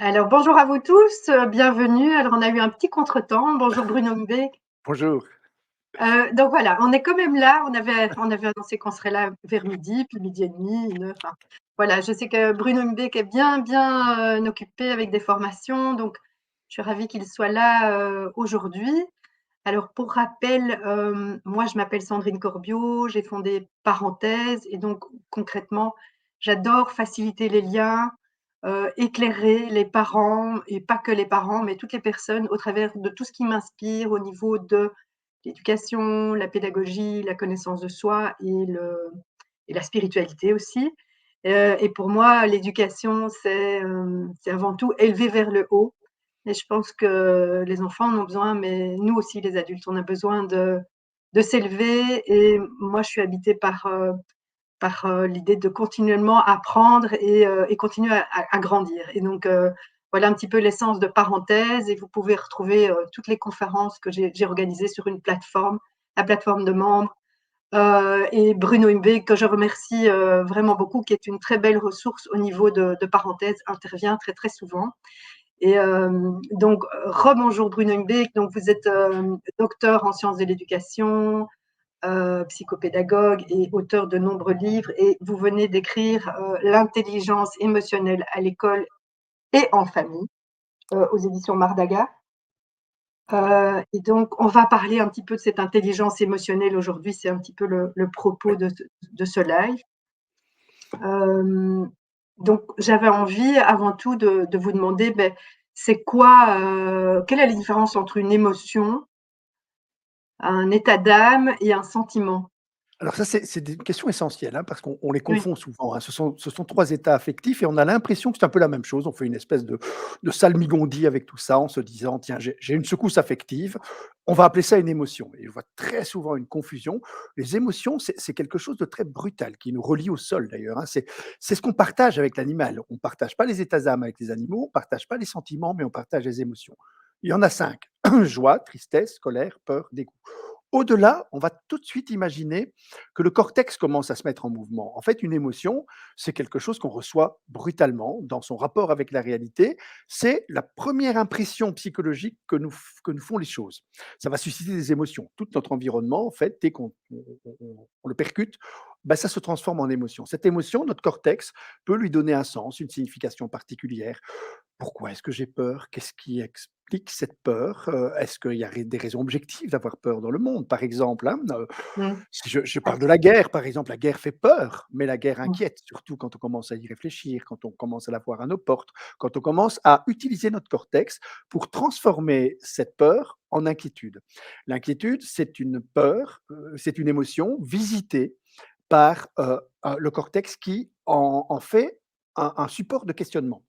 Alors bonjour à vous tous, bienvenue. Alors on a eu un petit contretemps. Bonjour Bruno Mbeck. Bonjour. Donc voilà, on est quand même là. On avait annoncé qu'on serait là vers midi, puis midi et demi, 1 heure, enfin voilà. Je sais que Bruno Mbeck est bien, occupé avec des formations, donc je suis ravie qu'il soit là, aujourd'hui. Alors pour rappel, moi je m'appelle Sandrine Corbiot, j'ai fondé Parenthèse et donc concrètement, j'adore faciliter les liens, éclairer les parents et pas que les parents, mais toutes les personnes au travers de tout ce qui m'inspire au niveau de l'éducation, la pédagogie, la connaissance de soi et la spiritualité aussi. Et pour moi, l'éducation, c'est avant tout élever vers le haut et je pense que les enfants en ont besoin, mais nous aussi les adultes, on a besoin de s'élever et moi je suis habitée par l'idée de continuellement apprendre et continuer à grandir et donc voilà un petit peu l'essence de Parenthèse et vous pouvez retrouver, toutes les conférences que j'ai organisées sur une plateforme, la plateforme de membres, et Bruno Imbé que je remercie, vraiment beaucoup, qui est une très belle ressource au niveau de Parenthèse, intervient très, très souvent et donc rebonjour Bruno Imbé, donc vous êtes, docteur en sciences de l'éducation, psychopédagogue et auteur de nombreux livres et vous venez d'écrire L'intelligence émotionnelle à l'école et en famille aux éditions Mardaga. Et donc, on va parler un petit peu de cette intelligence émotionnelle aujourd'hui, c'est un petit peu le propos Oui. de ce live. Euh, donc, j'avais envie avant tout de vous demander, ben, c'est quoi, quelle est la différence entre une émotion, un état d'âme et un sentiment? Alors ça, c'est une question essentielle, hein, parce qu'on les Oui, confond souvent, hein. Ce sont 3 états affectifs et on a l'impression que c'est un peu la même chose. On fait une espèce de salmigondis avec tout ça en se disant: «Tiens, j'ai une secousse affective, on va appeler ça une émotion» et je vois très souvent une confusion. Les émotions, c'est quelque chose de très brutal qui nous relie au sol d'ailleurs, hein. C'est ce qu'on partage avec l'animal. On ne partage pas les états d'âme avec les animaux, on ne partage pas les sentiments, mais on partage les émotions. Il y en a 5: joie, tristesse, colère, peur, dégoût. Au-delà, on va tout de suite imaginer que le cortex commence à se mettre en mouvement. En fait, une émotion, c'est quelque chose qu'on reçoit brutalement dans son rapport avec la réalité. C'est la première impression psychologique que nous font les choses. Ça va susciter des émotions. Tout notre environnement, en fait, dès qu'on le percute, ben, ça se transforme en émotion. Cette émotion, notre cortex peut lui donner un sens, une signification particulière. Pourquoi est-ce que j'ai peur? Qu'est-ce qui explique cette peur? Est-ce qu'il y a des raisons objectives d'avoir peur dans le monde, par exemple, hein? mmh, Si je ouais, parle de la guerre, par exemple, la guerre fait peur, mais la guerre mmh, inquiète, surtout quand on commence à y réfléchir, quand on commence à la voir à nos portes, quand on commence à utiliser notre cortex pour transformer cette peur en inquiétude. L'inquiétude, c'est une peur, c'est une émotion visitée par, le cortex qui en fait un support de questionnement.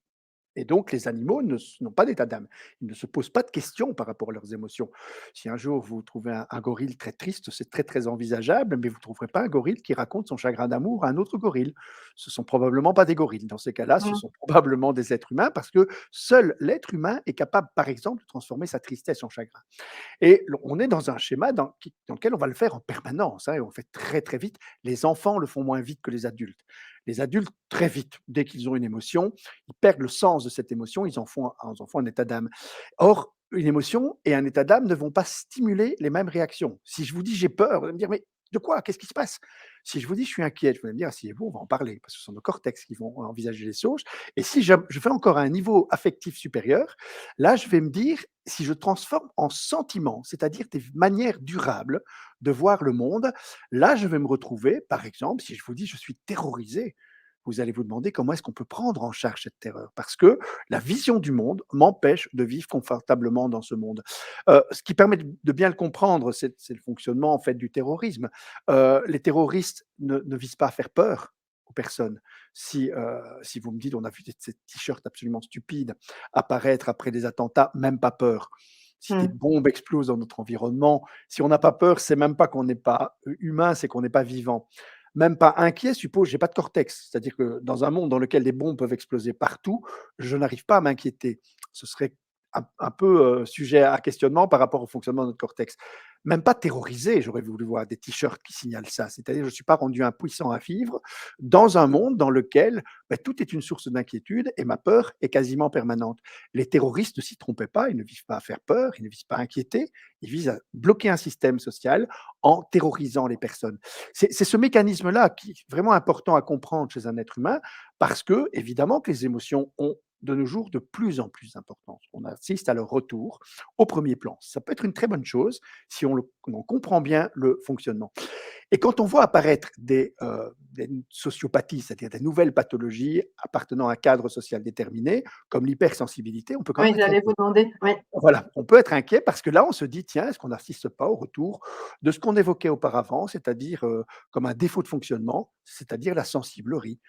Et donc, les animaux n'ont pas d'état d'âme. Ils ne se posent pas de questions par rapport à leurs émotions. Si un jour vous trouvez un gorille très triste, c'est très très envisageable, mais vous ne trouverez pas un gorille qui raconte son chagrin d'amour à un autre gorille. Ce sont probablement pas des gorilles. Dans ces cas-là, ce mmh, sont probablement des êtres humains parce que seul l'être humain est capable, par exemple, de transformer sa tristesse en chagrin. Et on est dans un schéma dans lequel on va le faire en permanence, hein, et on le fait très très vite. Les enfants le font moins vite que les adultes. Les adultes, très vite, dès qu'ils ont une émotion, ils perdent le sens de cette émotion, ils en font un état d'âme. Or, une émotion et un état d'âme ne vont pas stimuler les mêmes réactions. Si je vous dis j'ai peur, vous allez me dire mais de quoi? Qu'est-ce qui se passe? Si je vous dis je suis inquiet, vous allez me dire asseyez-vous, on va en parler, parce que ce sont nos cortex qui vont envisager les choses. Et si je fais encore un niveau affectif supérieur, là je vais me dire si je transforme en sentiments, c'est-à-dire des manières durables de voir le monde, là, je vais me retrouver, par exemple, si je vous dis je suis terrorisé, vous allez vous demander comment est-ce qu'on peut prendre en charge cette terreur parce que la vision du monde m'empêche de vivre confortablement dans ce monde. Ce qui permet de bien le comprendre, c'est le fonctionnement en fait du terrorisme. Les terroristes ne visent pas à faire peur aux personnes. Si vous me dites on a vu ces t-shirts absolument stupides apparaître après des attentats, même pas peur. Si des mmh, bombes explosent dans notre environnement, si on n'a pas peur, c'est même pas qu'on n'est pas humain, c'est qu'on n'est pas vivant. Même pas inquiet, suppose j'ai pas de cortex. C'est-à-dire que dans un monde dans lequel des bombes peuvent exploser partout, je n'arrive pas à m'inquiéter. Ce serait un peu sujet à questionnement par rapport au fonctionnement de notre cortex. Même pas terrorisé, j'aurais voulu voir des t-shirts qui signalent ça. C'est-à-dire, je ne suis pas rendu impuissant à vivre dans un monde dans lequel tout est une source d'inquiétude et ma peur est quasiment permanente. Les terroristes ne s'y trompaient pas, ils ne visent pas à faire peur, ils ne visent pas à inquiéter, ils visent à bloquer un système social en terrorisant les personnes. C'est ce mécanisme-là qui est vraiment important à comprendre chez un être humain parce que, évidemment, que les émotions ont de nos jours de plus en plus d'importance. On assiste à leur retour au premier plan. Ça peut être une très bonne chose si on en comprend bien le fonctionnement. Et quand on voit apparaître des sociopathies, c'est-à-dire des nouvelles pathologies appartenant à un cadre social déterminé, comme l'hypersensibilité, on peut quand Oui, même être j'allais inquiet. vous demander, oui. Voilà, on peut être inquiet parce que là, on se dit, tiens, est-ce qu'on n'assiste pas au retour de ce qu'on évoquait auparavant, c'est-à-dire comme un défaut de fonctionnement, c'est-à-dire la sensiblerie.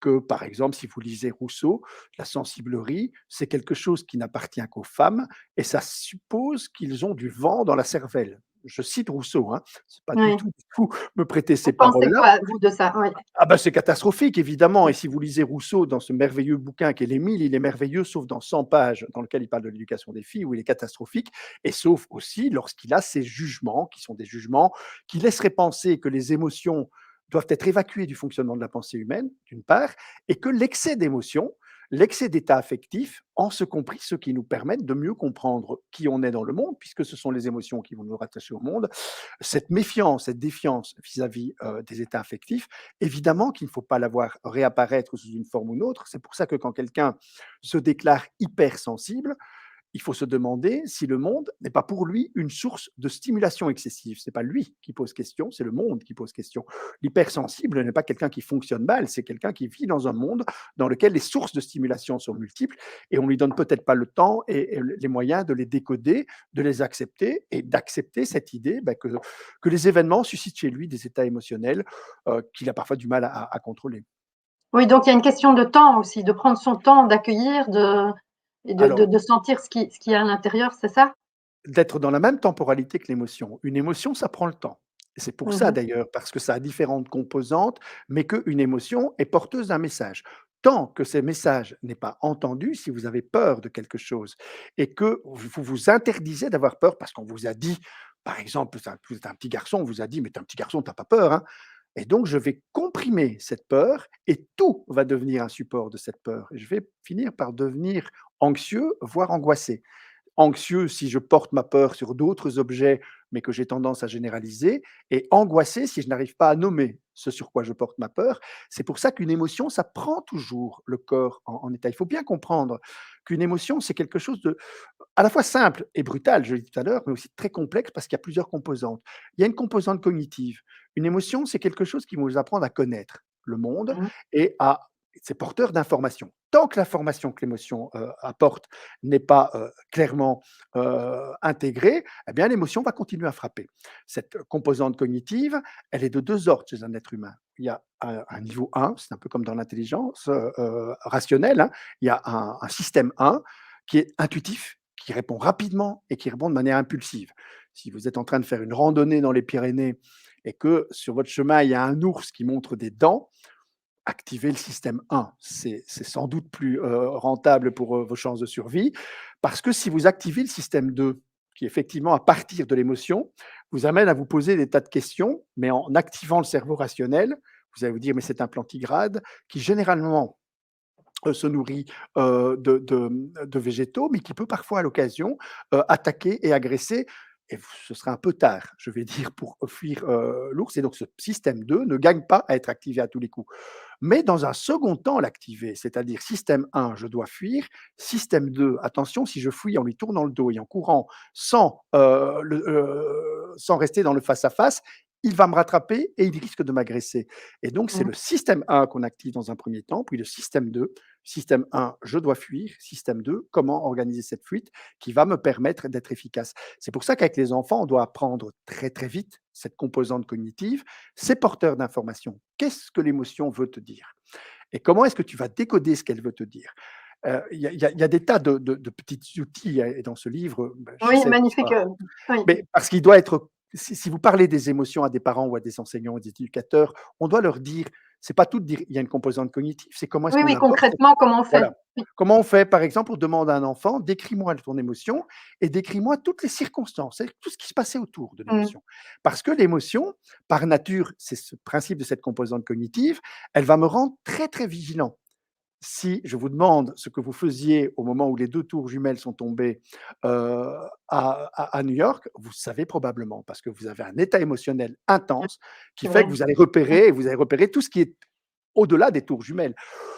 Que, par exemple, si vous lisez Rousseau, la sensiblerie, c'est quelque chose qui n'appartient qu'aux femmes et ça suppose qu'ils ont du vent dans la cervelle. Je cite Rousseau, hein, c'est pas Oui. du tout me prêter Vous ces pensez paroles-là. quoi, vous, de ça? Oui. Ah ben c'est catastrophique, évidemment. Oui. Et si vous lisez Rousseau dans ce merveilleux bouquin qui est l'Émile, il est merveilleux, sauf dans 100 pages, dans lequel il parle de l'éducation des filles, où il est catastrophique, et sauf aussi lorsqu'il a ses jugements, qui sont des jugements qui laisseraient penser que les émotions doivent être évacuées du fonctionnement de la pensée humaine, d'une part, et que l'excès d'émotions, l'excès d'état affectif, en ce compris ceux qui nous permettent de mieux comprendre qui on est dans le monde, puisque ce sont les émotions qui vont nous rattacher au monde, cette méfiance, cette défiance vis-à-vis des états affectifs, évidemment qu'il ne faut pas la voir réapparaître sous une forme ou une autre. C'est pour ça que quand quelqu'un se déclare hypersensible, il faut se demander si le monde n'est pas pour lui une source de stimulation excessive. Ce n'est pas lui qui pose question, c'est le monde qui pose question. L'hypersensible n'est pas quelqu'un qui fonctionne mal, c'est quelqu'un qui vit dans un monde dans lequel les sources de stimulation sont multiples et on ne lui donne peut-être pas le temps et les moyens de les décoder, de les accepter et d'accepter cette idée que les événements suscitent chez lui des états émotionnels qu'il a parfois du mal à contrôler. Oui, donc il y a une question de temps aussi, de prendre son temps, d'accueillir, et Alors, de sentir ce qu'il y a à l'intérieur, c'est ça? d'être dans la même temporalité que l'émotion. Une émotion, ça prend le temps. Et c'est pour ça Mmh. d'ailleurs, parce que ça a différentes composantes, mais qu'une émotion est porteuse d'un message. Tant que ce message n'est pas entendu, si vous avez peur de quelque chose et que vous vous interdisez d'avoir peur parce qu'on vous a dit, par exemple, vous êtes un petit garçon, on vous a dit, mais t'es un petit garçon, t'as pas peur, hein. Et donc, je vais comprimer cette peur et tout va devenir un support de cette peur. Et je vais finir par devenir anxieux, voire angoissé. Anxieux si je porte ma peur sur d'autres objets, mais que j'ai tendance à généraliser, et angoissé si je n'arrive pas à nommer ce sur quoi je porte ma peur. C'est pour ça qu'une émotion, ça prend toujours le corps en état. Il faut bien comprendre qu'une émotion, c'est quelque chose de à la fois simple et brutal, je l'ai dit tout à l'heure, mais aussi très complexe parce qu'il y a plusieurs composantes. Il y a une composante cognitive. Une émotion, c'est quelque chose qui va nous apprendre à connaître le monde Mmh. et à c'est porteur d'informations. Tant que l'information que l'émotion apporte n'est pas clairement intégrée, eh bien l'émotion va continuer à frapper. Cette composante cognitive, elle est de deux ordres chez un être humain. Il y a un niveau 1, c'est un peu comme dans l'intelligence rationnelle, hein. Il y a un système 1 qui est intuitif, qui répond rapidement et qui répond de manière impulsive. Si vous êtes en train de faire une randonnée dans les Pyrénées et que sur votre chemin, il y a un ours qui montre des dents, activez le système 1. C'est sans doute plus rentable pour vos chances de survie, parce que si vous activez le système 2, qui effectivement, à partir de l'émotion, vous amène à vous poser des tas de questions, mais en activant le cerveau rationnel, vous allez vous dire, mais c'est un plantigrade qui généralement se nourrit de végétaux, mais qui peut parfois, à l'occasion, attaquer et agresser. Et ce sera un peu tard, je vais dire, pour fuir l'ours. Et donc, ce système 2 ne gagne pas à être activé à tous les coups. Mais dans un second temps, l'activer, c'est-à-dire système 1, je dois fuir. Système 2, attention, si je fuis en lui tournant le dos et en courant sans rester dans le face-à-face, il va me rattraper et il risque de m'agresser. Et donc, c'est Mmh. le système 1 qu'on active dans un premier temps, puis le système 2. Système 1, je dois fuir. Système 2, comment organiser cette fuite qui va me permettre d'être efficace. C'est pour ça qu'avec les enfants, on doit apprendre très très vite cette composante cognitive, ces porteurs d'informations. Qu'est-ce que l'émotion veut te dire? Et comment est-ce que tu vas décoder ce qu'elle veut te dire? Il y a des tas de petits outils et dans ce livre, Oui, j'essaie qu'il magnifique, soit oui. mais parce qu'il doit être si vous parlez des émotions à des parents ou à des enseignants ou des éducateurs, on doit leur dire C'est pas tout de dire: «Il y a une composante cognitive», c'est comment est-ce Oui, qu'on oui, aborde cette concrètement, comment on fait? voilà. Oui. Comment on fait? Par exemple, on demande à un enfant: «Décris-moi ton émotion et décris-moi toutes les circonstances», c'est-à-dire tout ce qui se passait autour de Mmh. l'émotion. Parce que l'émotion, par nature, c'est ce principe de cette composante cognitive, elle va me rendre très, très vigilant. Si je vous demande ce que vous faisiez au moment où les 2 tours jumelles sont tombées, à New York, vous savez probablement parce que vous avez un état émotionnel intense qui fait que Ouais. vous allez repérer et vous allez repérer tout ce qui est au-delà des tours jumelles.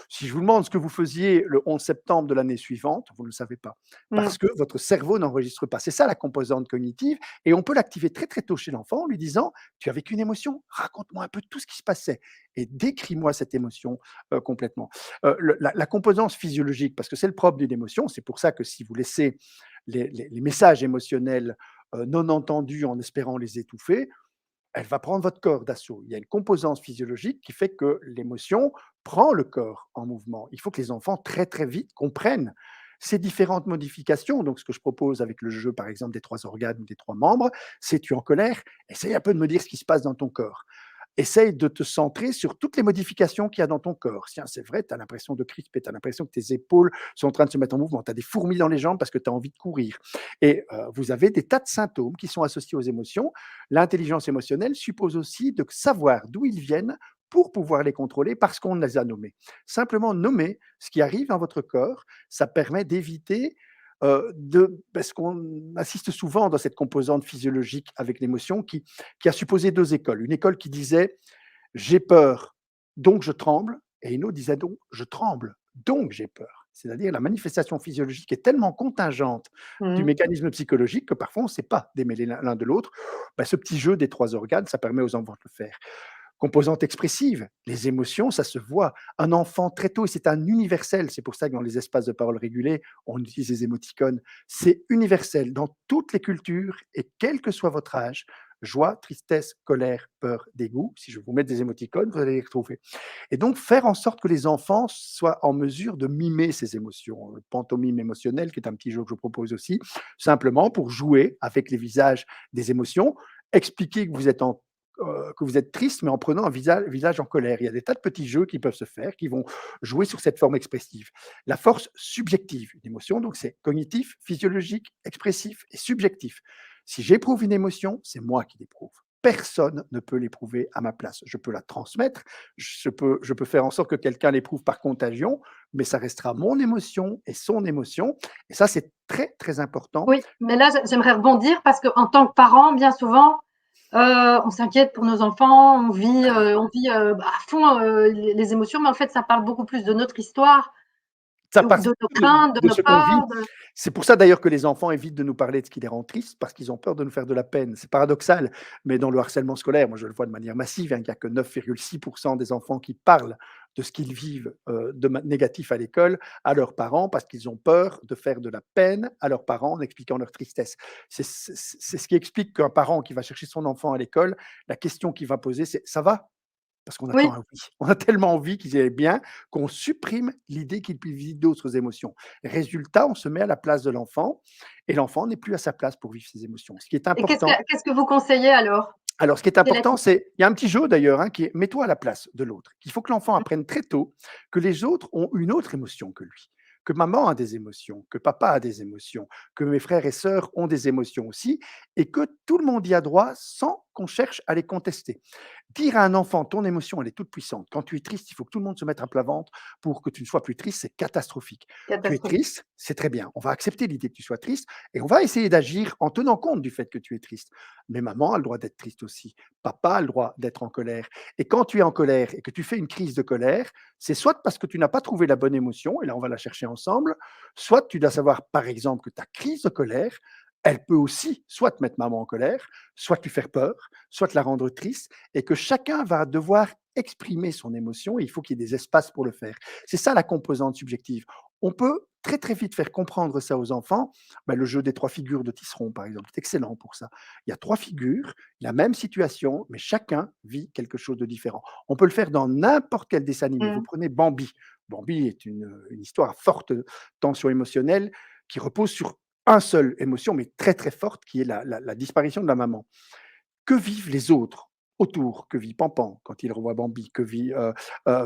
Si je vous demande ce que vous faisiez le 11 septembre de l'année suivante, vous ne le savez pas, Mmh. parce que votre cerveau n'enregistre pas. C'est ça la composante cognitive et on peut l'activer très, très tôt chez l'enfant en lui disant: «Tu as vécu une émotion? Raconte-moi un peu tout ce qui se passait et décris-moi cette émotion, complètement». Le la composante physiologique, parce que c'est le propre d'une émotion, c'est pour ça que si vous laissez les messages émotionnels, non entendus en espérant les étouffer, elle va prendre votre corps d'assaut. Il y a une composante physiologique qui fait que l'émotion prend le corps en mouvement. Il faut que les enfants très très vite comprennent ces différentes modifications. Donc, ce que je propose avec le jeu, par exemple, des 3 organes ou des 3 membres, c'est tu es en colère, essaye un peu de me dire ce qui se passe dans ton corps. Essaye de te centrer sur toutes les modifications qu'il y a dans ton corps. Tiens, c'est vrai, tu as l'impression de crisper, tu as l'impression que tes épaules sont en train de se mettre en mouvement, tu as des fourmis dans les jambes parce que tu as envie de courir. Et vous avez des tas de symptômes qui sont associés aux émotions. L'intelligence émotionnelle suppose aussi de savoir d'où ils viennent pour pouvoir les contrôler parce qu'on les a nommés. Simplement nommer ce qui arrive dans votre corps, ça permet d'éviter parce qu'on assiste souvent dans cette composante physiologique avec l'émotion qui a supposé 2 écoles. Une école qui disait: «J'ai peur, donc je tremble» et une autre disait: «Donc je tremble, donc j'ai peur». C'est-à-dire la manifestation physiologique est tellement contingente du Mmh. mécanisme psychologique que parfois on ne sait pas démêler l'un de l'autre. Bah, ce petit jeu des 3 organes, ça permet aux enfants de le faire. Composante expressive, les émotions, ça se voit. Un enfant très tôt, et c'est un universel, c'est pour ça que dans les espaces de parole régulés, on utilise les émoticônes. C'est universel dans toutes les cultures et quel que soit votre âge, joie, tristesse, colère, peur, dégoût. Si je vous mets des émoticônes, vous allez les retrouver. Et donc, faire en sorte que les enfants soient en mesure de mimer ces émotions. Le pantomime émotionnel, qui est un petit jeu que je propose aussi, simplement pour jouer avec les visages des émotions, expliquer que vous êtes triste, mais en prenant un visage en colère. Il y a des tas de petits jeux qui peuvent se faire, qui vont jouer sur cette forme expressive. La force subjective, une émotion, donc c'est cognitif, physiologique, expressif et subjectif. Si j'éprouve une émotion, c'est moi qui l'éprouve. Personne ne peut l'éprouver à ma place. Je peux la transmettre, je peux faire en sorte que quelqu'un l'éprouve par contagion, mais ça restera mon émotion et son émotion. Et ça, c'est très, très important. Oui, mais là, j'aimerais rebondir parce qu'en tant que parent, bien souvent, on s'inquiète pour nos enfants, on vit, à fond, les émotions, mais en fait, ça parle beaucoup plus de notre histoire, Ça ou passe de nos de craintes, de de nos ce qu'on vit. peurs, de C'est pour ça d'ailleurs que les enfants évitent de nous parler de ce qui les rend tristes, parce qu'ils ont peur de nous faire de la peine. C'est paradoxal, mais dans le harcèlement scolaire, moi je le vois de manière massive, hein, il n'y a que 9,6 des enfants qui parlent de ce qu'ils vivent, de négatif à l'école à leurs parents, parce qu'ils ont peur de faire de la peine à leurs parents en expliquant leur tristesse. C'est ce qui explique qu'un parent qui va chercher son enfant à l'école, la question qu'il va poser, c'est: «Ça va?» Parce qu'on attend oui. un oui. On a tellement envie qu'ils aient bien qu'on supprime l'idée qu'ils puissent vivre d'autres émotions. Résultat, on se met à la place de l'enfant et l'enfant n'est plus à sa place pour vivre ses émotions. Ce qui est Et important, qu'est-ce que vous conseillez alors? alors ce qui est Quelle important, attitude? c'est il y a un petit jeu d'ailleurs, hein, qui est mets-toi à la place de l'autre. Il faut que l'enfant apprenne très tôt que les autres ont une autre émotion que lui, que maman a des émotions, que papa a des émotions, que mes frères et sœurs ont des émotions aussi et que tout le monde y a droit sans qu'on cherche à les contester. Dire à un enfant: «Ton émotion, elle est toute puissante. Quand tu es triste, il faut que tout le monde se mette à plat ventre pour que tu ne sois plus triste», c'est catastrophique. Tu es Catastrophique. triste, c'est très bien. On va accepter l'idée que tu sois triste et on va essayer d'agir en tenant compte du fait que tu es triste. Mais maman a le droit d'être triste aussi. Papa a le droit d'être en colère. Et quand tu es en colère et que tu fais une crise de colère, c'est soit parce que tu n'as pas trouvé la bonne émotion, et là on va la chercher ensemble, soit tu dois savoir, par exemple, que ta crise de colère, elle peut aussi soit te mettre maman en colère, soit lui faire peur, soit te la rendre triste, et que chacun va devoir exprimer son émotion et il faut qu'il y ait des espaces pour le faire. C'est ça la composante subjective. On peut très très vite faire comprendre ça aux enfants. Ben, le jeu des 3 figures de Tisseron, par exemple, c'est excellent pour ça. Il y a 3 figures, la même situation, mais chacun vit quelque chose de différent. On peut le faire dans n'importe quel dessin animé. Vous Mmh. prenez Bambi. Bambi est une histoire à forte tension émotionnelle qui repose sur un seul émotion, mais très très forte, qui est la disparition de la maman. Que vivent les autres autour, que vit Pampan quand il revoit Bambi, que vit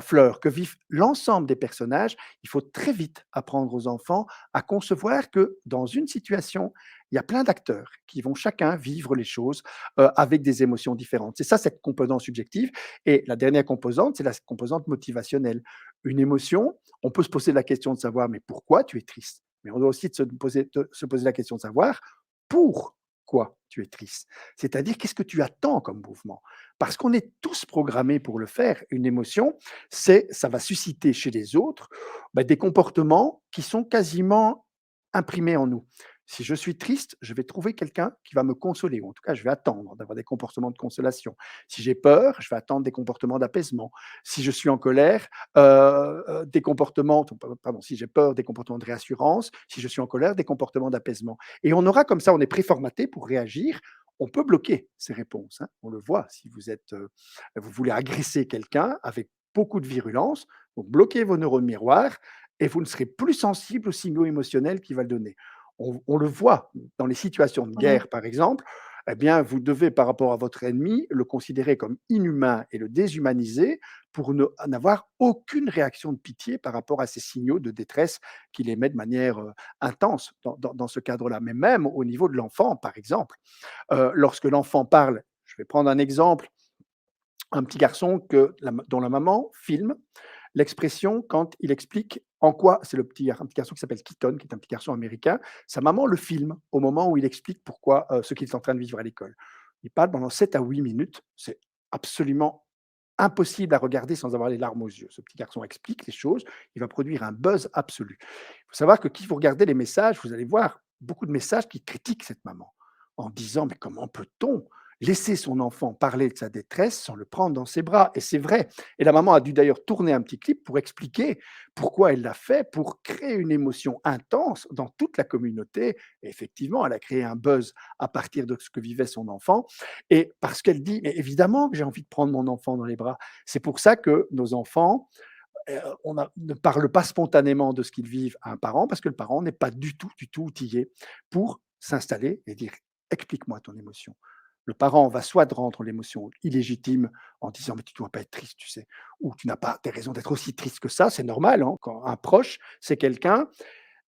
Fleur, que vivent l'ensemble des personnages, il faut très vite apprendre aux enfants à concevoir que dans une situation, il y a plein d'acteurs qui vont chacun vivre les choses avec des émotions différentes. C'est ça cette composante subjective. Et la dernière composante, c'est la composante motivationnelle. Une émotion, on peut se poser la question de savoir, mais pourquoi tu es triste? Mais on doit aussi se poser la question de savoir pourquoi tu es triste. C'est-à-dire, qu'est-ce que tu attends comme mouvement? Parce qu'on est tous programmés pour le faire. Une émotion, ça va susciter chez les autres des comportements qui sont quasiment imprimés en nous. Si je suis triste, je vais trouver quelqu'un qui va me consoler, ou en tout cas, je vais attendre d'avoir des comportements de consolation. Si j'ai peur, je vais attendre des comportements d'apaisement. Si je suis en colère, des comportements, pardon, si j'ai peur, des comportements de réassurance. Si je suis en colère, des comportements d'apaisement. Et on aura comme ça, on est préformaté pour réagir. On peut bloquer ces réponses, hein. On le voit si vous voulez agresser quelqu'un avec beaucoup de virulence, vous bloquez vos neurones miroirs et vous ne serez plus sensible aux signaux émotionnels qu'il va le donner. On le voit dans les situations de Oui. guerre, par exemple. Eh bien, vous devez, par rapport à votre ennemi, le considérer comme inhumain et le déshumaniser pour n'avoir aucune réaction de pitié par rapport à ces signaux de détresse qu'il émet de manière intense dans ce cadre-là. Mais même au niveau de l'enfant, par exemple, lorsque l'enfant parle, je vais prendre un exemple, un petit garçon dont la maman filme l'expression quand il explique en quoi, c'est un petit garçon qui s'appelle Keaton, qui est un petit garçon américain, sa maman le filme au moment où il explique pourquoi ce qu'il est en train de vivre à l'école. Il parle pendant 7 à 8 minutes, c'est absolument impossible à regarder sans avoir les larmes aux yeux. Ce petit garçon explique les choses, il va produire un buzz absolu. Il faut savoir que si vous regardez les messages, vous allez voir beaucoup de messages qui critiquent cette maman en disant mais comment peut-on laisser son enfant parler de sa détresse sans le prendre dans ses bras? Et c'est vrai. Et la maman a dû d'ailleurs tourner un petit clip pour expliquer pourquoi elle l'a fait, pour créer une émotion intense dans toute la communauté. Et effectivement, elle a créé un buzz à partir de ce que vivait son enfant. Et parce qu'elle dit, mais évidemment que j'ai envie de prendre mon enfant dans les bras. C'est pour ça que nos enfants, ne parlent pas spontanément de ce qu'ils vivent à un parent, parce que le parent n'est pas du tout outillé pour s'installer et dire explique-moi ton émotion. Le parent va soit rendre l'émotion illégitime en disant mais tu ne dois pas être triste, tu sais, ou tu n'as pas des raisons d'être aussi triste que ça, c'est normal, hein, quand un proche, c'est quelqu'un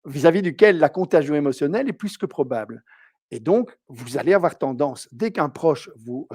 vis-à-vis duquel la contagion émotionnelle est plus que probable. Et donc, vous allez avoir tendance, dès qu'un proche vous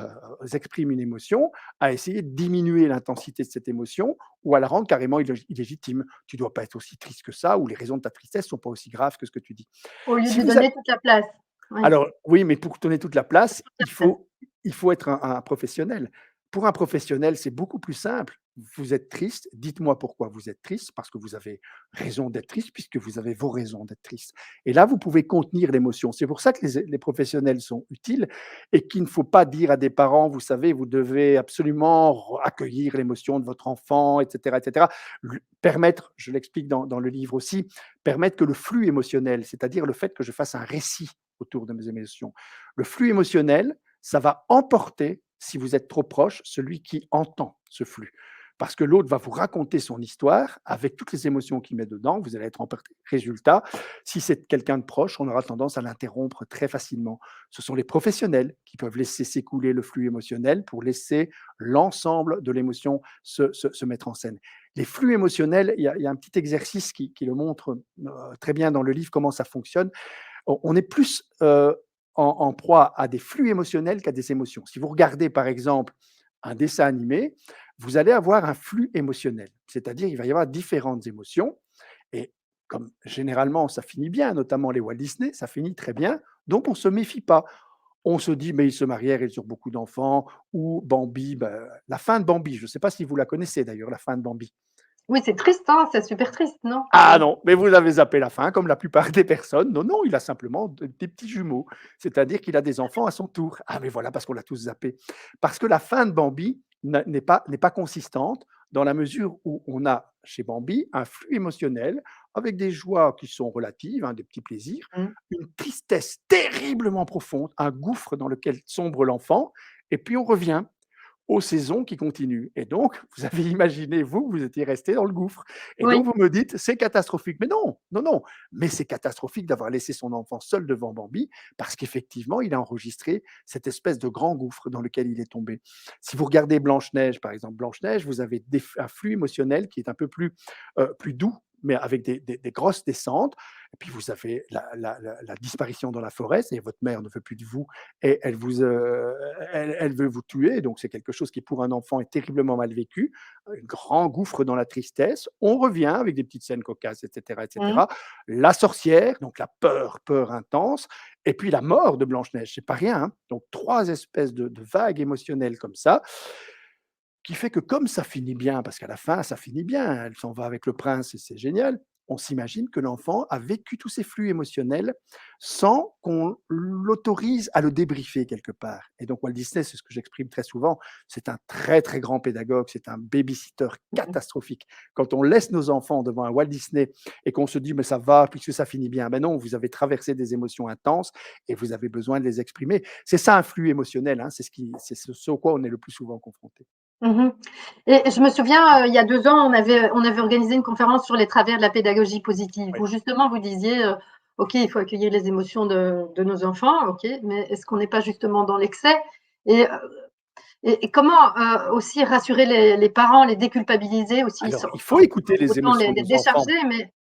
exprime une émotion, à essayer de diminuer l'intensité de cette émotion ou à la rendre carrément illégitime. Tu ne dois pas être aussi triste que ça, ou les raisons de ta tristesse ne sont pas aussi graves que ce que tu dis. Au lieu de Si lui vous donner toute la place. Oui, Alors oui, mais pour donner toute la place, toute la place. il faut être un professionnel. Pour un professionnel, c'est beaucoup plus simple. Vous êtes triste, dites-moi pourquoi vous êtes triste, parce que vous avez raison d'être triste, puisque vous avez vos raisons d'être triste. Et là, vous pouvez contenir l'émotion. C'est pour ça que les professionnels sont utiles et qu'il ne faut pas dire à des parents, vous savez, vous devez absolument accueillir l'émotion de votre enfant, etc., etc. Permettre, je l'explique dans le livre aussi, permettre que le flux émotionnel, c'est-à-dire le fait que je fasse un récit autour de mes émotions. Le flux émotionnel, ça va emporter, si vous êtes trop proche, celui qui entend ce flux. Parce que l'autre va vous raconter son histoire avec toutes les émotions qu'il met dedans, vous allez être emporté. Résultat, si c'est quelqu'un de proche, on aura tendance à l'interrompre très facilement. Ce sont les professionnels qui peuvent laisser s'écouler le flux émotionnel pour laisser l'ensemble de l'émotion se mettre en scène. Les flux émotionnels, il y a un petit exercice qui le montre très bien dans le livre, comment ça fonctionne. On est plus en proie à des flux émotionnels qu'à des émotions. Si vous regardez par exemple un dessin animé, vous allez avoir un flux émotionnel, c'est-à-dire il va y avoir différentes émotions et comme généralement ça finit bien, notamment les Walt Disney, ça finit très bien, donc on ne se méfie pas. On se dit, mais ils se marièrent, ils ont beaucoup d'enfants, ou Bambi, la fin de Bambi, je ne sais pas si vous la connaissez d'ailleurs, la fin de Bambi. Oui, c'est triste, hein, c'est super triste, non? Ah non, mais vous avez zappé la fin, comme la plupart des personnes. Non, non, il a simplement des petits jumeaux. C'est-à-dire qu'il a des enfants à son tour. Ah, mais voilà, parce qu'on l'a tous zappé. Parce que la fin de Bambi n'est pas consistante dans la mesure où on a chez Bambi un flux émotionnel avec des joies qui sont relatives, hein, des petits plaisirs, Mmh. une tristesse terriblement profonde, un gouffre dans lequel sombre l'enfant, et puis on revient. aux saisons qui continuent. Et donc, vous avez imaginé, vous étiez resté dans le gouffre. Et donc, Oui. vous me dites, c'est catastrophique. Mais non, non, non. Mais c'est catastrophique d'avoir laissé son enfant seul devant Bambi parce qu'effectivement, il a enregistré cette espèce de grand gouffre dans lequel il est tombé. Si vous regardez Blanche-Neige, par exemple, Blanche-Neige, vous avez un flux émotionnel qui est un peu plus doux, mais avec des grosses descentes. Et puis vous avez la disparition dans la forêt, c'est votre mère ne veut plus de vous et elle veut vous tuer. Donc c'est quelque chose qui pour un enfant est terriblement mal vécu. Un grand gouffre dans la tristesse. On revient avec des petites scènes cocasses, etc., Mmh. etc. La sorcière, donc la peur, peur intense. Et puis la mort de Blanche-Neige, c'est pas rien, hein. Donc trois espèces de vagues émotionnelles comme ça qui fait que comme ça finit bien, parce qu'à la fin, ça finit bien, elle s'en va avec le prince et c'est génial, on s'imagine que l'enfant a vécu tous ces flux émotionnels sans qu'on l'autorise à le débriefer quelque part. Et donc Walt Disney, c'est ce que j'exprime très souvent, c'est un très très grand pédagogue, c'est un babysitter Mmh. catastrophique. Quand on laisse nos enfants devant un Walt Disney et qu'on se dit mais ça va puisque ça finit bien, ben non, vous avez traversé des émotions intenses et vous avez besoin de les exprimer. C'est ça un flux émotionnel, hein, c'est ce au quoi on est le plus souvent confronté. Mmh. Et je me souviens, il y a 2 ans, on avait organisé une conférence sur les travers de la pédagogie positive Oui. où justement vous disiez, «OK, il faut accueillir les émotions de nos enfants, OK, mais est-ce qu'on n'est pas justement dans l'excès?» et et comment, aussi rassurer les parents, les déculpabiliser aussi Alors, sans il faut écouter pour les autant émotions de les nos enfants. décharger, mais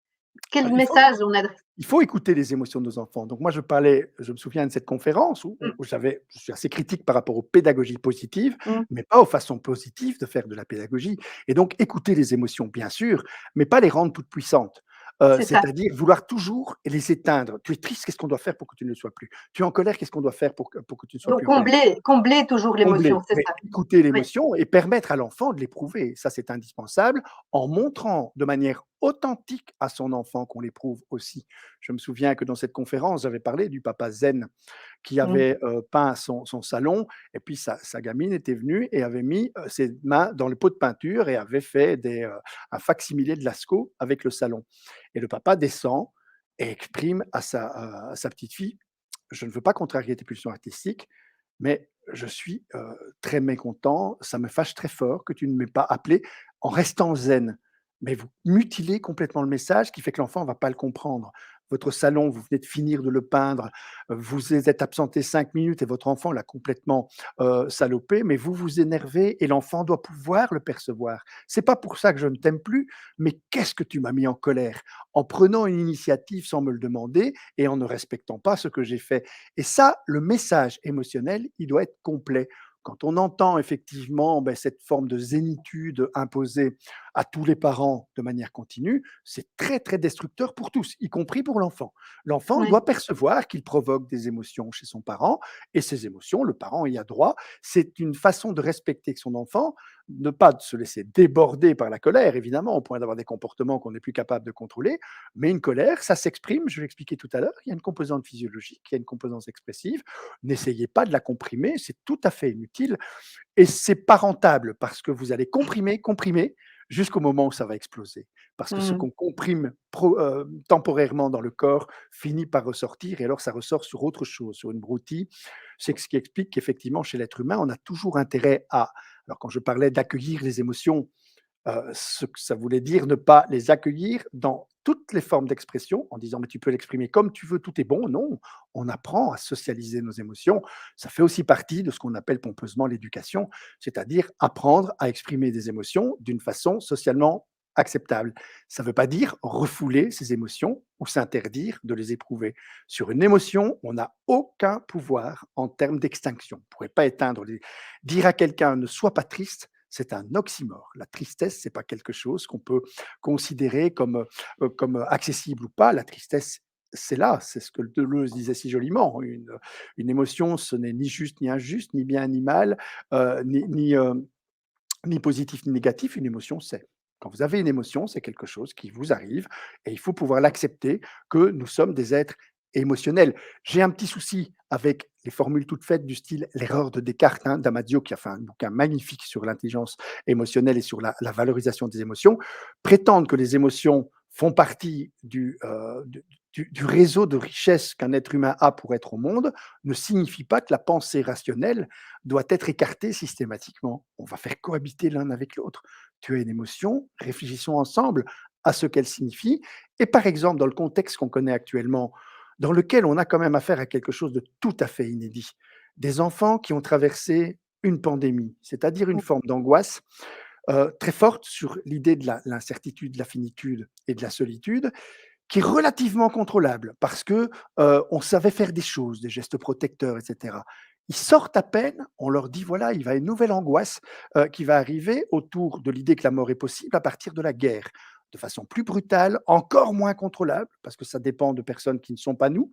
quel Il faut message on adresse? il faut écouter les émotions de nos enfants. Donc moi, je me souviens de cette conférence Mmh, où je suis assez critique par rapport aux pédagogies positives, mmh, mais pas aux façons positives de faire de la pédagogie. Et donc, écouter les émotions, bien sûr, mais pas les rendre toutes puissantes. c'est ça. C'est-à-dire vouloir toujours les éteindre. Tu es triste, qu'est-ce qu'on doit faire pour que tu ne le sois plus? Tu es en colère, qu'est-ce qu'on doit faire pour que tu ne sois Donc plus en colère? combler toujours l'émotion, Combler, c'est mais ça. écouter Oui. l'émotion et permettre à l'enfant de l'éprouver. Ça, c'est indispensable, en montrant de manière authentique à son enfant qu'on l'éprouve aussi. Je me souviens que dans cette conférence, j'avais parlé du papa zen qui Mmh. avait, peint son salon et puis sa gamine était venue et avait mis, ses mains dans le pot de peinture et avait fait un fac-similé de Lascaux avec le salon et le papa descend et exprime à sa petite fille: «Je ne veux pas contrarier tes pulsions artistiques, mais je suis, très mécontent, ça me fâche très fort que tu ne m'aies pas appelé en restant zen. Mais vous mutilez complètement le message qui fait que l'enfant ne va pas le comprendre. Votre salon, vous venez de finir de le peindre, vous vous êtes absenté 5 minutes et votre enfant l'a complètement, salopé, mais vous vous énervez et l'enfant doit pouvoir le percevoir. C'est pas pour ça que je ne t'aime plus, mais qu'est-ce que tu m'as mis en colère? En prenant une initiative sans me le demander et en ne respectant pas ce que j'ai fait». Et ça, le message émotionnel, il doit être complet. Quand on entend effectivement cette forme de zénitude imposée à tous les parents de manière continue, c'est très très destructeur pour tous, y compris pour l'enfant. L'enfant Oui. doit percevoir qu'il provoque des émotions chez son parent, et ces émotions, le parent y a droit. C'est une façon de respecter son enfant, ne pas se laisser déborder par la colère, évidemment, au point d'avoir des comportements qu'on n'est plus capable de contrôler, mais une colère, ça s'exprime, je l'expliquais tout à l'heure, il y a une composante physiologique, il y a une composante expressive. N'essayez pas de la comprimer, c'est tout à fait inutile et c'est pas rentable parce que vous allez comprimer, comprimer jusqu'au moment où ça va exploser. Parce que ce Mmh. qu'on comprime temporairement dans le corps finit par ressortir et alors ça ressort sur autre chose, sur une broutille. C'est ce qui explique qu'effectivement, chez l'être humain, on a toujours intérêt à. Alors, quand je parlais d'accueillir les émotions, ce que ça voulait dire ne pas les accueillir dans toutes les formes d'expression en disant: «Mais tu peux l'exprimer comme tu veux, tout est bon». Non, on apprend à socialiser nos émotions. Ça fait aussi partie de ce qu'on appelle pompeusement l'éducation, c'est-à-dire apprendre à exprimer des émotions d'une façon socialement acceptable. Ça ne veut pas dire refouler ses émotions ou s'interdire de les éprouver. Sur une émotion, on n'a aucun pouvoir en termes d'extinction. On ne pourrait pas éteindre les dire à quelqu'un: «Ne sois pas triste», c'est un oxymore. La tristesse, c'est pas quelque chose qu'on peut considérer comme accessible ou pas. La tristesse, c'est là, c'est ce que Deleuze disait si joliment. Une émotion, ce n'est ni juste ni injuste, ni bien ni mal, ni positif ni négatif. Une émotion, c'est. Quand vous avez une émotion, c'est quelque chose qui vous arrive et il faut pouvoir l'accepter que nous sommes des êtres émotionnels. J'ai un petit souci avec les formules toutes faites du style l'erreur de Descartes, hein, d'Amadio, qui a fait un bouquin magnifique sur l'intelligence émotionnelle et sur la valorisation des émotions. Prétendre que les émotions font partie du réseau de richesses qu'un être humain a pour être au monde, ne signifie pas que la pensée rationnelle doit être écartée systématiquement. On va faire cohabiter l'un avec l'autre. Tu as une émotion, réfléchissons ensemble à ce qu'elle signifie. Et par exemple, dans le contexte qu'on connaît actuellement, dans lequel on a quand même affaire à quelque chose de tout à fait inédit, des enfants qui ont traversé une pandémie, c'est-à-dire une forme d'angoisse très forte sur l'idée de l'incertitude, de la finitude et de la solitude, qui est relativement contrôlable parce que on savait faire des choses, des gestes protecteurs, et cetera. Ils sortent à peine, on leur dit voilà, il va y a une nouvelle angoisse qui va arriver autour de l'idée que la mort est possible à partir de la guerre, de façon plus brutale, encore moins contrôlable, parce que ça dépend de personnes qui ne sont pas nous.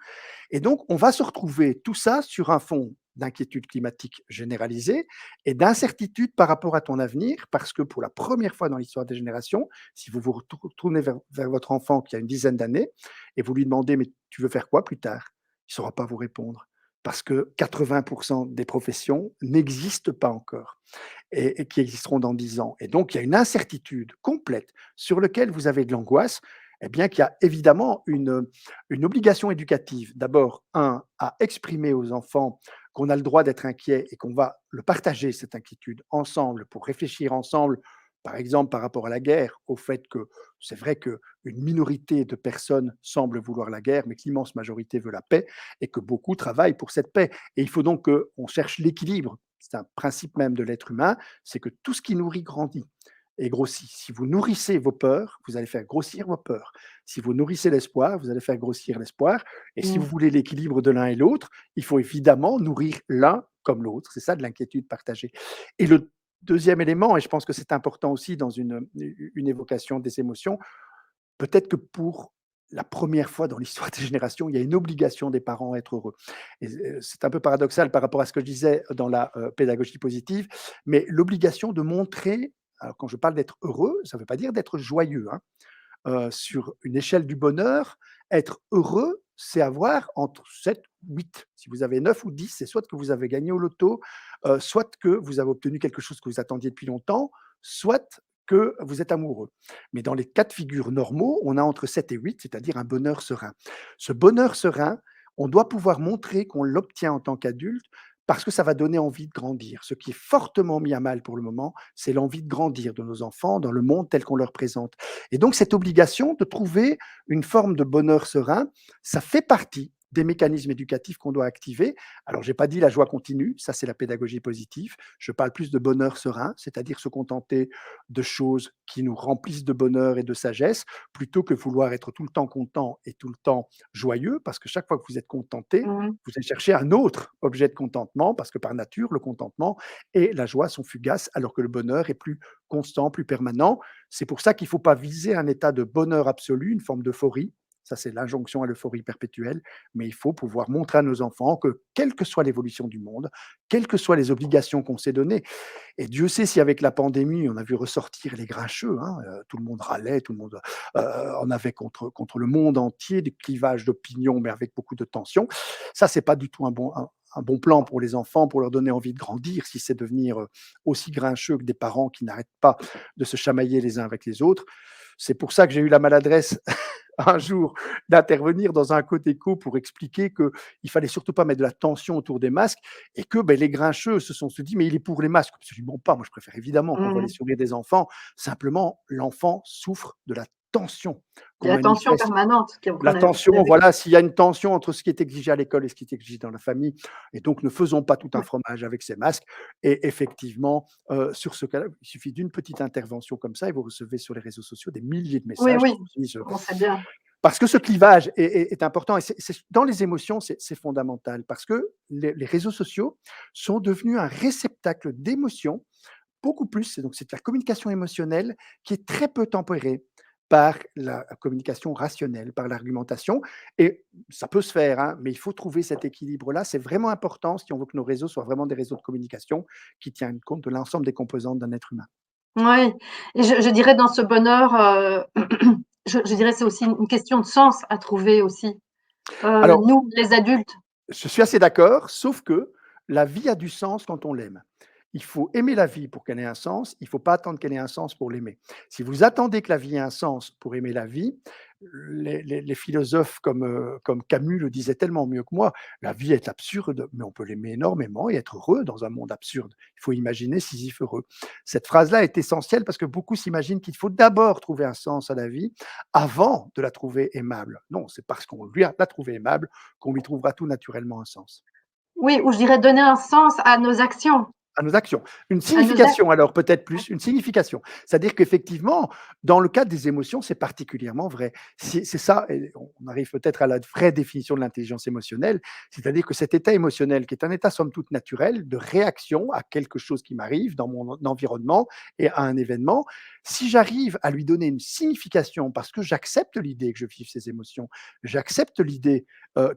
Et donc, on va se retrouver tout ça sur un fond d'inquiétude climatique généralisée et d'incertitude par rapport à ton avenir, parce que pour la première fois dans l'histoire des générations, si vous vous retournez vers votre enfant qui a une dizaine d'années et vous lui demandez, mais tu veux faire quoi plus tard? Il ne saura pas vous répondre, parce que 80% des professions n'existent pas encore et qui existeront dans 10 ans. Et donc, il y a une incertitude complète sur laquelle vous avez de l'angoisse, eh bien qu'il y a évidemment une obligation éducative. D'abord, un, à exprimer aux enfants qu'on a le droit d'être inquiet et qu'on va le partager, cette inquiétude, ensemble, pour réfléchir ensemble, par exemple par rapport à la guerre, au fait que c'est vrai qu'une minorité de personnes semble vouloir la guerre, mais que l'immense majorité veut la paix et que beaucoup travaillent pour cette paix. Et il faut donc qu'on cherche l'équilibre. C'est un principe même de l'être humain, c'est que tout ce qui nourrit grandit et grossit. Si vous nourrissez vos peurs, vous allez faire grossir vos peurs. Si vous nourrissez l'espoir, vous allez faire grossir l'espoir. Et si vous Mmh. voulez l'équilibre de l'un et l'autre, il faut évidemment nourrir l'un comme l'autre. C'est ça de l'inquiétude partagée. Et le deuxième élément, et je pense que c'est important aussi dans une évocation des émotions, peut-être que pour la première fois dans l'histoire des générations, il y a une obligation des parents à être heureux. Et c'est un peu paradoxal par rapport à ce que je disais dans la pédagogie positive, mais l'obligation de montrer, alors quand je parle d'être heureux, ça ne veut pas dire d'être joyeux, hein. Sur une échelle du bonheur, être heureux, c'est avoir entre 7, 8. Si vous avez 9 ou 10, c'est soit que vous avez gagné au loto, soit que vous avez obtenu quelque chose que vous attendiez depuis longtemps, soit que vous êtes amoureux. Mais dans les cas de figure normaux, on a entre 7 et 8, c'est-à-dire un bonheur serein. Ce bonheur serein, on doit pouvoir montrer qu'on l'obtient en tant qu'adulte parce que ça va donner envie de grandir. Ce qui est fortement mis à mal pour le moment, c'est l'envie de grandir de nos enfants dans le monde tel qu'on leur présente. Et donc cette obligation de trouver une forme de bonheur serein, ça fait partie des mécanismes éducatifs qu'on doit activer. Alors, j'ai pas dit la joie continue, ça c'est la pédagogie positive. Je parle plus de bonheur serein, c'est-à-dire se contenter de choses qui nous remplissent de bonheur et de sagesse, plutôt que vouloir être tout le temps content et tout le temps joyeux, parce que chaque fois que vous êtes contenté, Mmh. vous allez chercher un autre objet de contentement, parce que par nature, le contentement et la joie sont fugaces, alors que le bonheur est plus constant, plus permanent. C'est pour ça qu'il ne faut pas viser un état de bonheur absolu, une forme d'euphorie. Ça, c'est l'injonction à l'euphorie perpétuelle. Mais il faut pouvoir montrer à nos enfants que, quelle que soit l'évolution du monde, quelles que soient les obligations qu'on s'est données, et Dieu sait si avec la pandémie, on a vu ressortir les grincheux, hein, tout le monde râlait, tout le monde en avait contre le monde entier, des clivages d'opinion, mais avec beaucoup de tension. Ça, c'est pas du tout un bon plan pour les enfants, pour leur donner envie de grandir, si c'est devenir aussi grincheux que des parents qui n'arrêtent pas de se chamailler les uns avec les autres. C'est pour ça que j'ai eu la maladresse un jour d'intervenir dans un Coteco pour expliquer qu'il fallait surtout pas mettre de la tension autour des masques et que ben, les grincheux se dit mais il est pour les masques. Absolument pas. Moi, je préfère évidemment qu'on voit les Mmh. sourires des enfants. Simplement, l'enfant souffre de la tension Il qu'on y a la tension manifeste. permanente La qu'on a tension, vécue. voilà, s'il y a une tension entre ce qui est exigé à l'école et ce qui est exigé dans la famille, et donc ne faisons pas tout un Ouais. fromage avec ces masques. Et effectivement, sur ce cas-là, il suffit d'une petite intervention comme ça et vous recevez sur les réseaux sociaux des milliers de Oui, messages oui, qui vous disent on sait bien. parce que ce clivage est important et dans les émotions, c'est fondamental parce que les réseaux sociaux sont devenus un réceptacle d'émotions beaucoup plus. C'est la communication émotionnelle qui est très peu tempérée par la communication rationnelle, par l'argumentation. Et ça peut se faire, hein, mais il faut trouver cet équilibre-là. C'est vraiment important si on veut que nos réseaux soient vraiment des réseaux de communication qui tiennent compte de l'ensemble des composantes d'un être humain. Oui, et je dirais dans ce bonheur, je dirais c'est aussi une question de sens à trouver aussi. Alors, Nous, les adultes. je suis assez d'accord, sauf que la vie a du sens quand on l'aime. Il faut aimer la vie pour qu'elle ait un sens, il ne faut pas attendre qu'elle ait un sens pour l'aimer. Si vous attendez que la vie ait un sens pour aimer la vie, les philosophes comme Camus le disaient tellement mieux que moi: «La vie est absurde, mais on peut l'aimer énormément et être heureux dans un monde absurde. Il faut imaginer Sisyphe heureux». Cette phrase-là est essentielle parce que beaucoup s'imaginent qu'il faut d'abord trouver un sens à la vie avant de la trouver aimable. Non, c'est parce qu'on lui a l'a trouvée aimable qu'on lui trouvera tout naturellement un sens. Oui, ou je dirais donner un sens à nos actions, À nos actions. Une à nos actes. signification alors, peut-être plus, une signification. C'est-à-dire qu'effectivement, dans le cadre des émotions, c'est particulièrement vrai. C'est ça et on arrive peut-être à la vraie définition de l'intelligence émotionnelle, c'est-à-dire que cet état émotionnel qui est un état somme toute naturel de réaction à quelque chose qui m'arrive dans mon environnement et à un événement, si j'arrive à lui donner une signification parce que j'accepte l'idée que je vive ces émotions, j'accepte l'idée,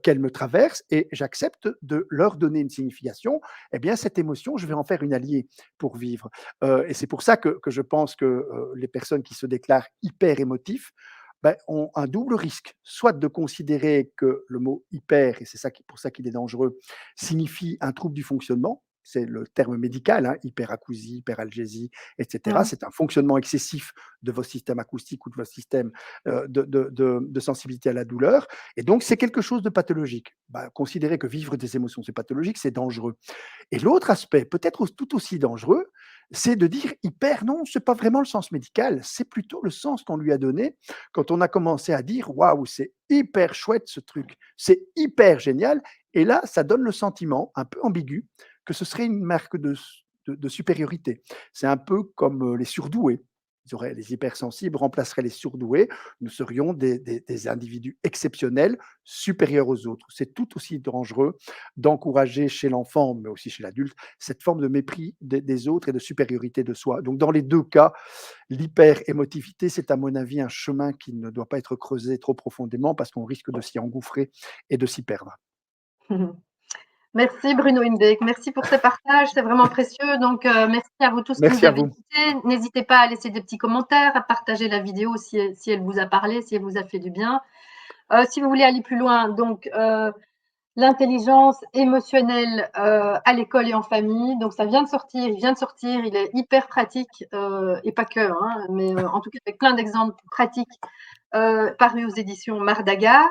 qu'elles me traversent et j'accepte de leur donner une signification, eh bien, cette émotion, je vais en faire une alliée pour vivre. Et c'est pour ça que je pense que les personnes qui se déclarent hyper émotifs ben, ont un double risque, soit de considérer que le mot hyper, et c'est ça pour ça qu'il est dangereux, signifie un trouble du fonctionnement. C'est le terme médical, hein, hyperacousie, hyperalgésie, etc. Mmh. C'est un fonctionnement excessif de vos systèmes acoustiques ou de vos systèmes de sensibilité à la douleur. Et donc, c'est quelque chose de pathologique. Ben, considérer que vivre des émotions, c'est pathologique, c'est dangereux. Et l'autre aspect, peut-être tout aussi dangereux, c'est de dire hyper, non, c'est pas vraiment le sens médical, c'est plutôt le sens qu'on lui a donné quand on a commencé à dire waouh, c'est hyper chouette ce truc, c'est hyper génial. Et là, ça donne le sentiment un peu ambigu que ce serait une marque de supériorité. C'est un peu comme les surdoués. Les hypersensibles remplaceraient les surdoués. Nous serions des individus exceptionnels, supérieurs aux autres. C'est tout aussi dangereux d'encourager chez l'enfant, mais aussi chez l'adulte, cette forme de mépris des autres et de supériorité de soi. Donc, dans les deux cas, l'hyper-émotivité, c'est à mon avis un chemin qui ne doit pas être creusé trop profondément parce qu'on risque de s'y engouffrer et de s'y perdre. Merci Bruno Inbeck, merci pour ces partages, c'est vraiment précieux. Donc, merci à vous tous qui nous Merci à avez vous. écoutés. N'hésitez pas à laisser des petits commentaires, à partager la vidéo si elle vous a parlé, si elle vous a fait du bien. Si vous voulez aller plus loin, donc l'intelligence émotionnelle à l'école et en famille. Donc ça vient de sortir, il vient de sortir, il est hyper pratique et pas que, hein, mais en tout cas avec plein d'exemples pratiques parus aux éditions Mardaga.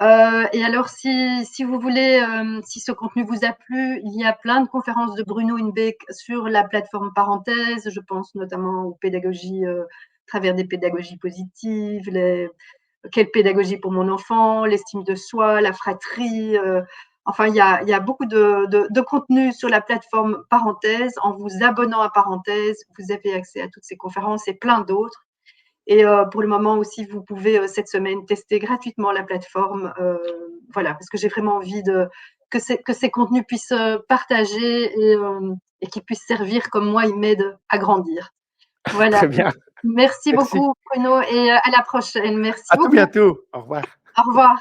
Et alors, si vous voulez, si ce contenu vous a plu, il y a plein de conférences de Bruno Inbeck sur la plateforme Parenthèse. Je pense notamment aux pédagogies, à travers des pédagogies positives, quelle pédagogie pour mon enfant, l'estime de soi, la fratrie. Enfin, il y a beaucoup de contenu sur la plateforme Parenthèse. En vous abonnant à Parenthèse, vous avez accès à toutes ces conférences et plein d'autres. Et pour le moment aussi, vous pouvez cette semaine tester gratuitement la plateforme. Voilà, parce que j'ai vraiment envie que ces contenus puissent partager et qu'ils puissent servir comme moi, ils m'aident à grandir. Voilà. Très bien, Merci merci. beaucoup, Bruno, et à la prochaine. Merci À tout beaucoup. bientôt. Au revoir. Au revoir.